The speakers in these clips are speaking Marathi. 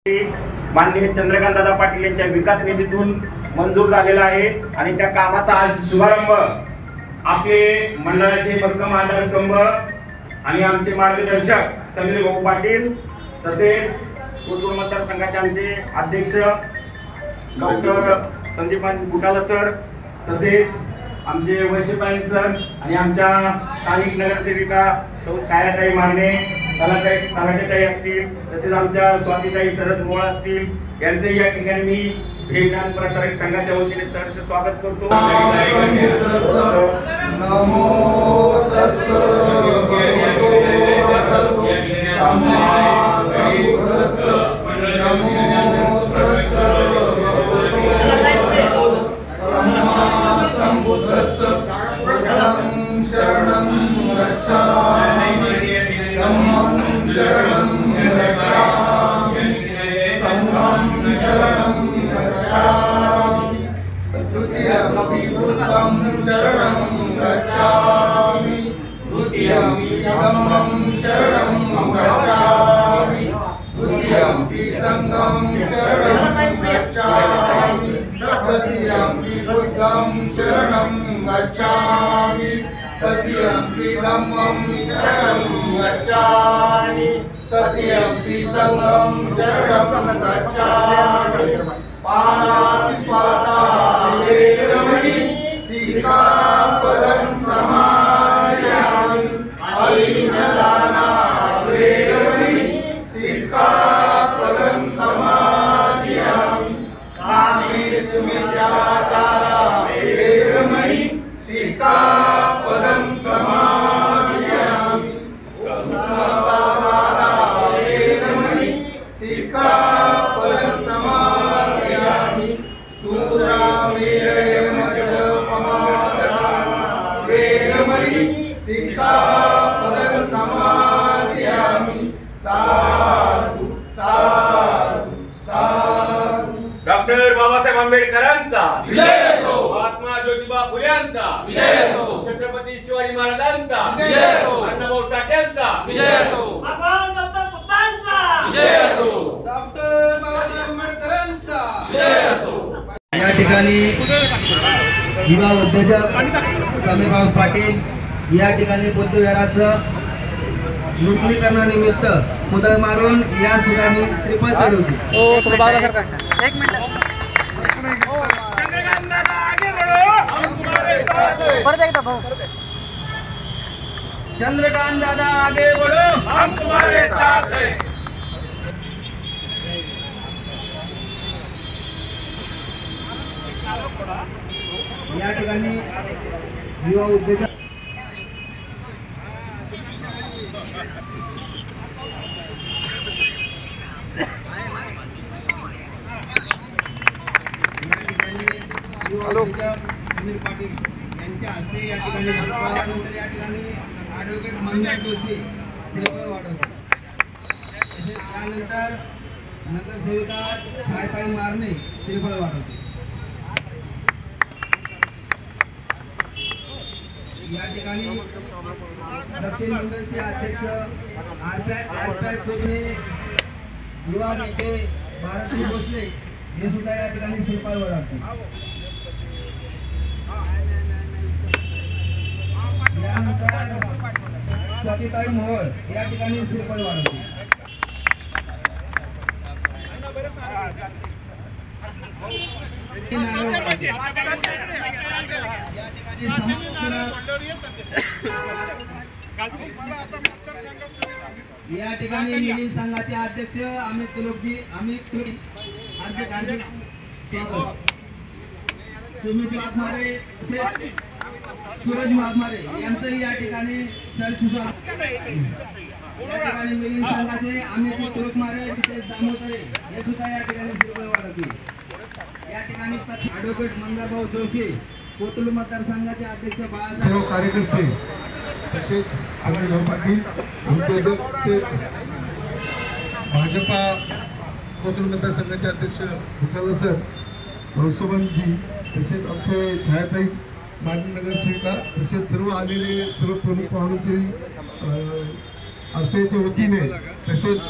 माननीय चंद्रकांतदादा पाटील यांच्या विकास निधीतून मंजूर झालेला आहे आणि त्या कामाचा आज शुभारंभ आपले मंडळाचे भक्कम आधारस्तंभ आणि आमचे मार्गदर्शक समीर भाऊ पाटील तसेच कोथरूड मतदारसंघाचे आमचे अध्यक्ष डॉक्टर संदीपान गुटाला सर तसेच आमचे वैश्यपायन सर आणि आमच्या स्थानिक नगरसेविका सौ छायाताई मारणे तलाटेताई असतील तसेच आमच्या स्वातीताई शरद मोळ असतील यांचे या ठिकाणी मी भेट ज्ञान प्रसारक संघाच्या वतीने सहर्ष स्वागत करतो। डॉक्टर बाबासाहेब आंबेडकरांचा विजय असो, महात्मा ज्योतिबा फुलेंचा विजय असो, छत्रपती शिवाजी महाराजांचा विजय असो, अण्णाभाऊ साठ्यांचा विजय असो, भगवान दत्त पुत्रांचा विजय असो, डॉक्टर बाबासाहेब आंबेडकरांचा विजय असो। या ठिकाणी युवा उद्योजक समीरभाऊ पाटील या ठिकाणी बुद्धविहाराचं नूतनीकरणानिमित्त पुतळे मारून या ठिकाणी श्रीफळ चढवते। एक मिनिट परत एकदा भाऊ चंद्रकांत दादा आगे बढ़ो हम तुम्हारे साथ हैं। या ठिकाणी युवा उद्योजक समीर पाटील यांच्या हस्ते या ठिकाणी या ठिकाणी ॲडव्होकेट मंदार जोशी श्रीफळ वाढवतात। तसेच त्यानंतर नगरसेविका छायाताई मारणे श्रीफळ वाढवते। या ठिकाणी दक्षिण मंडळचे अध्यक्ष आरपीआय कोकणे युवा नेते भारती भोसले हे सुद्धा या ठिकाणी श्रीफळ वाढवतात। स्वातीताई मोहोळ या ठिकाणी श्रीफळ वाढवते। या ठिकाणी मिलिंद संघाचे अध्यक्ष अमित तुलुकजी हार्दिक हार्दिक स्वागत। सुमित वाघमारे सूरज वाघमारे यांचंही या ठिकाणी या ठिकाणी मिलिंद संघाचे अमित तुलुकमारे तसेच दामोदरे हे सुद्धा या ठिकाणी श्रीफळ वाढवतील। या ठिकाणी ॲडव्होकेट मंदारभाऊ जोशी कोथरूड मतदारसंघाचे अध्यक्ष बाळासाहेब कार्यकर्ते तसेच समीरभाऊ पाटील उद्योजक तसेच भाजपा कोथरूड मतदारसंघाचे अध्यक्ष गुटाला सर भाऊसाहेबांजी तसेच आमचे छायाताई माजी नगरसेविका तसेच सर्व आलेले सर्व प्रमुख पाहुण्यांचे आरपीआयच्या वतीने तसेच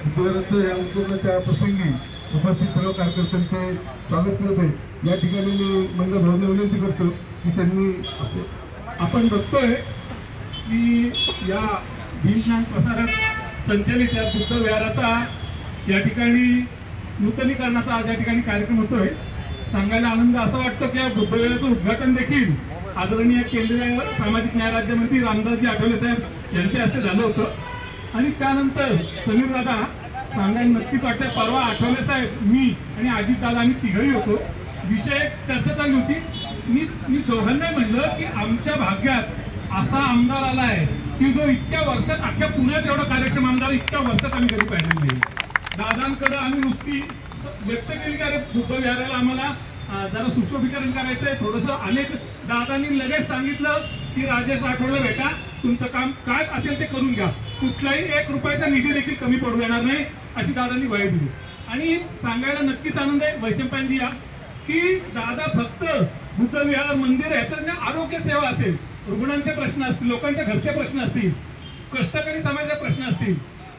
बुद्धविहाराचं या उद्घाटनाच्या प्रसंगी उपस्थित सर्व कार्यकर्त्यांचे स्वागत करत आहे। या ठिकाणी मी मंगल भाऊंना विनंती करतो की त्यांनी आपण बघतोय की या भीमज्ञान प्रसारक संचलित या बुद्ध विहाराचा या ठिकाणी नूतनीकरणाचा आज या ठिकाणी कार्यक्रम होतोय। सांगायला आनंद असा वाटतो की या बुद्ध विहाराचं उद्घाटन देखील आदरणीय केंद्रीय सामाजिक न्याय राज्यमंत्री रामदासजी आठवले साहेब यांच्या हस्ते झालं होतं आणि त्यानंतर समीर दादा सांगायला नक्कीच वाटतं परवा आठवले साहेब मी आणि अजित दादा आम्ही तिघही होतो। विषय चर्चा चालली होती। मी दोघांनाही म्हणलं की आमच्या भाग्यात असा आमदार आलाय की जो इतक्या वर्षात अख्ख्या पुण्यात एवढा कार्यक्षम आमदार इतक्या वर्षात आम्ही कधी पाहिलेला नाही। दादांकडे आम्ही नुसती व्यक्त केली की अरे बुद्ध विहाराला आम्हाला जरा सुशोभीकरण करायचंय थोडंसं। अनेक दादांनी लगेच सांगितलं की राजेश राठोडला भेटा, तुमचं काम काय असेल ते करून घ्या, कुठलाही 1 रुपयाचा निधी देखील कमी पडू देणार नाही अशी दादांनी ग्वाही दिली। आणि सांगायला नक्कीच आनंद आहे वैशंपायनजी या की दादा फक्त बुद्ध विहार मंदिर ह्याचं आरोग्य सेवा असेल, रुग्णांचे प्रश्न असतील, लोकांच्या घरचे प्रश्न असतील, कष्टकरी समाजाचे प्रश्न असतील,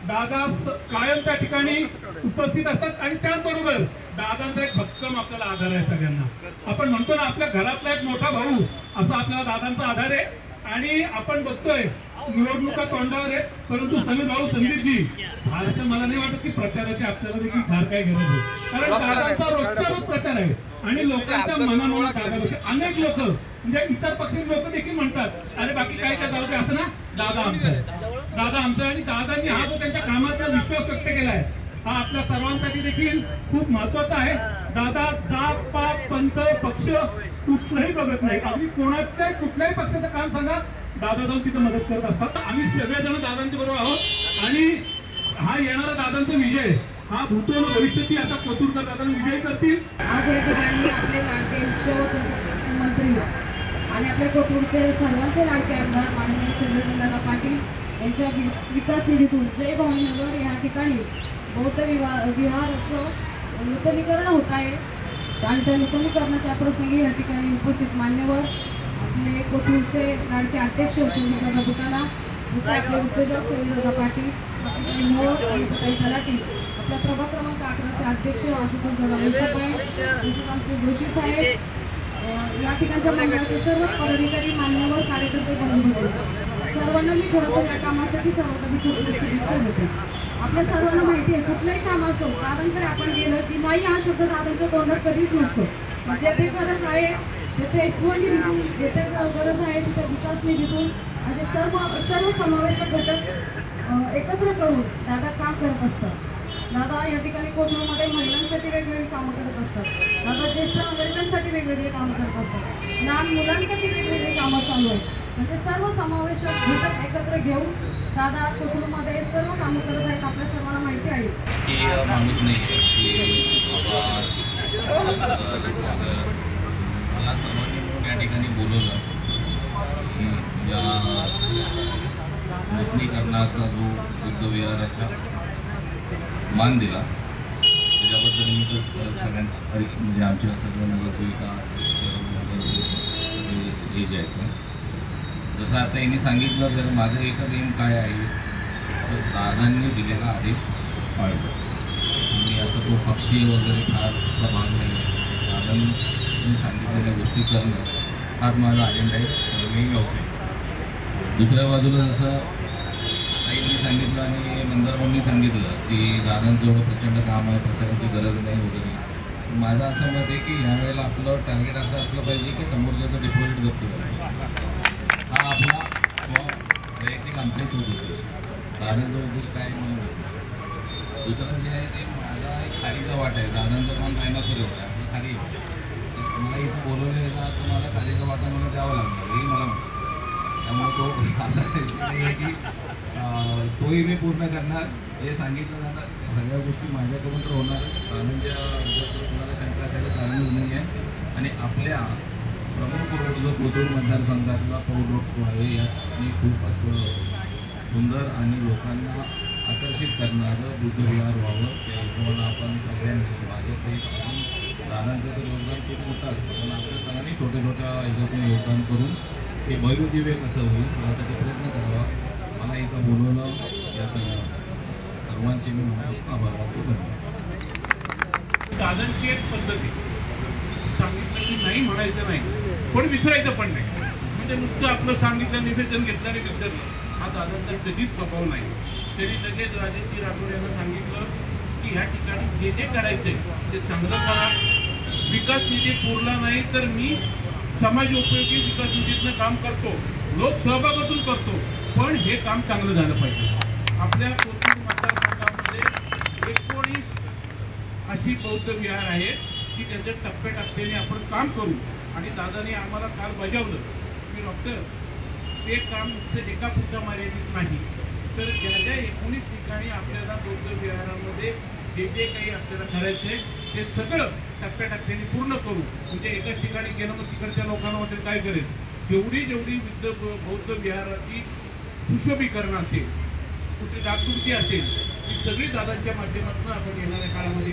दादा कायम त्या ठिकाणी उपस्थित असतात। आणि त्याचबरोबर दादांचा एक भक्कम आपल्याला आधार आहे सगळ्यांना। आपण म्हणतो ना आपल्या घरातला एक मोठा भाऊ असा आपल्याला दादांचा आधार आहे। आणि आपण बघतोय निवडणुका तोंडावर आहेत, परंतु समीर भाऊ संदीपजी फारसं मला नाही वाटत की प्रचाराची आपल्याला देखील फार काही गरज आहे, कारण दादांचा रोजच्या रोज प्रचार आहे आणि लोकांच्या मनामुळे दादा अनेक लोक म्हणजे इतर पक्षाचे लोक देखील म्हणतात अरे बाकी काय काय जाऊ दे असं ना, दादा आमचा आहे, दादा आमचा आहे। आणि दादांनी हा जो त्यांच्या कामाचा विश्वास व्यक्त केलाय हा आपल्या सर्वांसाठी देखील खूप महत्वाचा आहे। दादा जात पात पंथ पक्ष कुठलंही बघत नाही, अगदी कोणाच्या कुठल्याही पक्षाचं काम सांगा दादा जाऊन तिथे मदत करत असतात। आम्ही सगळेजण दादांच्या बरोबर आहोत आणि हा येणारा दादांचा विजय हा भूतो भविष्याची असा कोथरूडकर दादांना विजय करतील। आज या ठिकाणी आपले लाडके मुख्यमंत्री आणि आपल्या कोथरूडचे सर्वांचे लाडके आमदार माननीय चंद्रकांतदादा पाटील यांच्या विकास निधीतून जय भवानीनगर या ठिकाणी बौद्ध विहाराचं नूतनीकरण होत आहे आणि त्या नूतनीकरणाच्या प्रसंगी या ठिकाणी उपस्थित मान्यवर आपले कोथरूडचे लाडके अध्यक्ष चंद्रकांतदादा बुटाला, जसे आपले उद्योजक समीरदादा पाटील, आपले मोहोळ आणि तलाठी, आपल्या प्रभाग क्रमांक 11चे अध्यक्ष आशुतोष दादा वैशंपायन, तसेच आमचे जोशी साहेब, या ठिकाणच्या मंडळाचे सर्व पदाधिकारी मान्यवर कार्यकर्ते बंधू होते। सर्वांना मी खरं तर या कामासाठी सर्वांना शुभेच्छा देते। आपल्या सर्वांना माहिती आहे कुठलंही काम असो दादांकडे आपण गेलं की नाही हा शब्द दादांच्या तोंडात कधीच नसतो। जेथे गरज आहे जेथे एक्सपोर्टची जेथे गरज आहे तिथे विकास निधीतून असे सर्व समावेशक घटक एकत्र करून दादा काम करत असतात। दादा या ठिकाणी कोथरूडमध्ये महिलांसाठी वेगवेगळी कामं करत असतात, दादा ज्येष्ठ नागरिकांसाठी वेगवेगळी कामं करत असतात, लहान मुलांसाठी वेगवेगळी कामं चालू आहेत। म्हणजे सर्व समावेशक घटक एकत्र घेऊन दादा कोथरूडमध्ये सर्व कामं करत आहेत। आपल्या सर्वांना माहिती आहे की माणूस नाही की बाबा मला सर्वांनी मिळून या ठिकाणी बोलवलं की या नूतनीकरणाचा जो बुद्ध विहाराचा मान दिला त्याच्याबद्दल मी तर सगळ्यांना म्हणजे आमच्या सगळ्या नगरसेविका हे जे आहेत जसं आता यांनी सांगितलं तर माझं एकच एम काय आहे तर दादांनी दिलेला आदेश पाळतो। मी असं तो पक्षी वगैरे फार असा भाग नाही आहे, दादांनी सांगितलेल्या गोष्टी करणं हाच माझा अजेंडा आहे मी व्यवसाय। दुसऱ्या बाजूला जसं ताईंनी सांगितलं आणि मंदारभाऊंनी सांगितलं की दादांचं एवढं प्रचंड काम आहे, प्रचाराची गरज नाही वगैरे। माझं असं मत आहे की ह्या वेळेला आपलं टार्गेट असं असलं पाहिजे की समोरच्याचं डिपॉझिट जप्त करायचं, हा आपला वैयक्तिक आमचा एक उद्देश। दादांचा उद्देश काय म्हणून दुसरं जे आहे ते माझा एक खारीचा वाटा आहे, दादांचं काम डायनासोर एवढं आहे आपलं खाली मला इथं बोलवलं येतात तुम्हाला खारीचा वाटा म्हणून द्यावं लागणार हेही मला म्हणतो। त्यामुळे तो असा नाही आहे की तोही मी पूर्ण करणार हे सांगितलं जातं। सगळ्या गोष्टी माझ्याकडून तर होणार दादांच्या तुम्हाला शंका असायला कारणच नाही आहे। आणि आपल्या प्रमुख रोड जो कोथरूड मतदारसंघातला पौड रोड आहे यात मी खूप असं सुंदर आणि लोकांना आकर्षित करणारं बुद्ध विहार व्हावं त्या हिशोबानं आपण सगळ्यांनी माझ्यासहित आपण दादांचं तर योगदान खूप मोठं असतं पण आपल्या सगळ्यांनी छोट्या छोट्या ह्याच्यातून योगदान करून हे भव्य दिव्य कसं होईल यासाठी प्रयत्न करावा। मला इथं बोलवलं या सर्वांचे मी म्हणतो आभार मानतो. धन्यवाद. दादांची एक पद्धत आहे, सांगितलं की नाही म्हणायचं नाही पण विसरायचं पण नाही. म्हणजे नुसतं आपलं सांगितलं निवेदन घेतलं आणि विसरलं हा दादांचा कधीच स्वभाव नाही. त्यांनी लगेच राजेंद्र राठोड यांना सांगितलं की ह्या ठिकाणी जे जे करायचंय ते चांगलं करा. विकास निधी पुरला नाही तर मी समाज उपयोगी विकास निधीतनं काम करतो, लोक सहभागातून करतो, पण हे काम चांगलं झालं पाहिजे. आपल्या कोथरूड मतदारसंघामध्ये 19 अशी बौद्ध विहार आहेत की त्यांच्या टप्प्याटप्प्याने आपण काम करू. आणि दादाने आम्हाला काल बजावलं की डॉक्टर ते काम नुसतं एका पुढच्या मर्यादित नाही, तर ज्या ज्या 19 ठिकाणी आपल्याला बौद्ध विहारामध्ये जे जे काही आपल्याला करायचं आहे ते सगळं टप्प्याटप्प्याने पूर्ण करू. म्हणजे एकाच ठिकाणी गेलं मग तिकडच्या लोकांना वाटेल काय करेल. जेवढी बौद्ध विहाराची सुशोभीकरण असेल, कुठे डागडुजी असेल, ही सगळी दादांच्या माध्यमातून आपण येणाऱ्या काळामध्ये